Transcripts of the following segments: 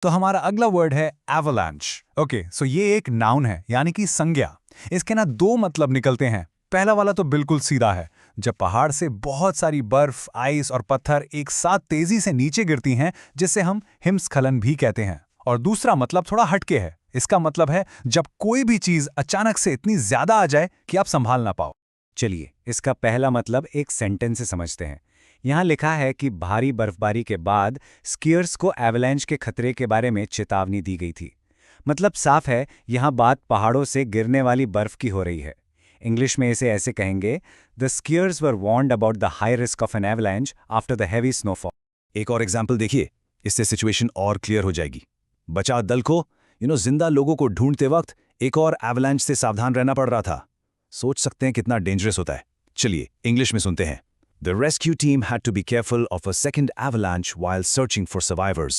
तो हमारा अगला वर्ड है एवलांच। ओके, सो ये एक नाउन है, यानी कि संज्ञा। इसके ना दो मतलब निकलते हैं। पहला वाला तो बिल्कुल सीधा है, जब पहाड़ से बहुत सारी बर्फ, आइस और पत्थर एक साथ तेजी से नीचे गिरती हैं, जिसे हम हिमस्खलन भी कहते हैं। और दूसरा मतलब थोड़ा हटके है। इसका मतलब है जब कोई भी चीज अचानक से इतनी ज्यादा आ जाए कि आप संभाल ना पाओ। चलिए, इसका पहला मतलब एक सेंटेंस से समझते हैं। यहाँ लिखा है कि भारी बर्फबारी के बाद स्कीयर्स को एवलांच के खतरे के बारे में चेतावनी दी गई थी। मतलब साफ है, यहाँ बात पहाड़ों से गिरने वाली बर्फ की हो रही है। इंग्लिश में इसे ऐसे कहेंगे, the skiers were warned about the high risk of an avalanche after the heavy snowfall. एक और एग्जाम्पल देखिए, इससे सिचुएशन और क्लियर हो जाएगी। बचाव दल को जिंदा लोगों को ढूंढते वक्त एक और एवलांच से सावधान रहना पड़ रहा था। सोच सकते हैं कितना डेंजरस होता है। चलिए इंग्लिश में सुनते हैं। The rescue team had to be careful of a second avalanche while searching for survivors.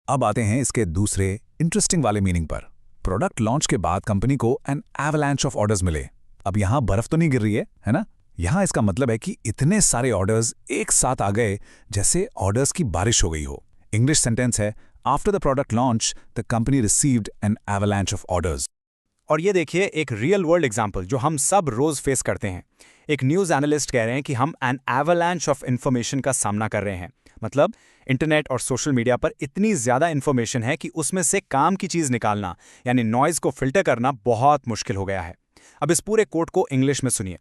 अब आते हैं इसके दूसरे इंटरेस्टिंग वाले मीनिंग पर। प्रोडक्ट लॉन्च के बाद कंपनी को एन एवलांच ऑफ ऑर्डर्स मिले। अब यहाँ बर्फ तो नहीं गिर रही है ना? यहाँ इसका मतलब है कि इतने सारे ऑर्डर्स एक साथ आ गए जैसे ऑर्डर्स की बारिश हो गई हो। इंग्लिश सेंटेंस है, after the product launch the company received an avalanche of orders. और ये देखिए एक रियल वर्ल्ड एग्जाम्पल जो हम सब रोज फेस करते हैं। एक न्यूज़ एनालिस्ट कह रहे हैं कि हम एन एवलांच ऑफ इन्फॉर्मेशन का सामना कर रहे हैं। मतलब इंटरनेट और सोशल मीडिया पर इतनी ज़्यादा इन्फॉर्मेशन है कि उसमें से काम की चीज़ निकालना यानी नॉइज़ को फिल्टर करना बहुत मुश्किल हो गया है। अब इस पूरे कोट को इंग्लिश में सुनिए।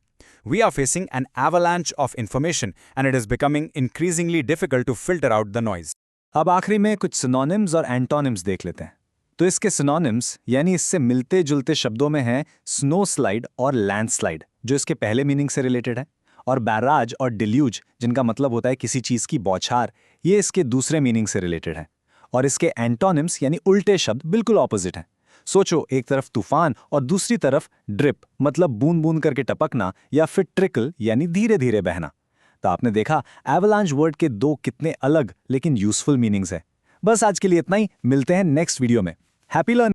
We are facing an avalanche of information and it is becoming increasingly difficult to filter out the noise. अब आखिरी में कुछ सिनोनिम्स और एंटोनिम्स देख लेते हैं। तो इसके सिनोनिम्स यानी इससे मिलते जुलते शब्दों में हैं स्नो स्लाइड और लैंडस्लाइड, जो इसके पहले मीनिंग से रिलेटेड है, और बैराज और डिल्यूज, जिनका मतलब होता है किसी चीज़ की बौछार, ये इसके दूसरे मीनिंग से रिलेटेड है। और इसके एंटोनिम्स यानी उल्टे शब्द बिल्कुल ऑपोजिट हैं। सोचो, एक तरफ तूफान और दूसरी तरफ ड्रिप, मतलब बूंद बूंद करके टपकना, या फिर ट्रिकल यानी धीरे धीरे बहना। तो आपने देखा एवलांच वर्ड के दो कितने अलग लेकिन यूजफुल मीनिंग्स हैं। बस आज के लिए इतना ही, मिलते हैं नेक्स्ट वीडियो में। Happy learning.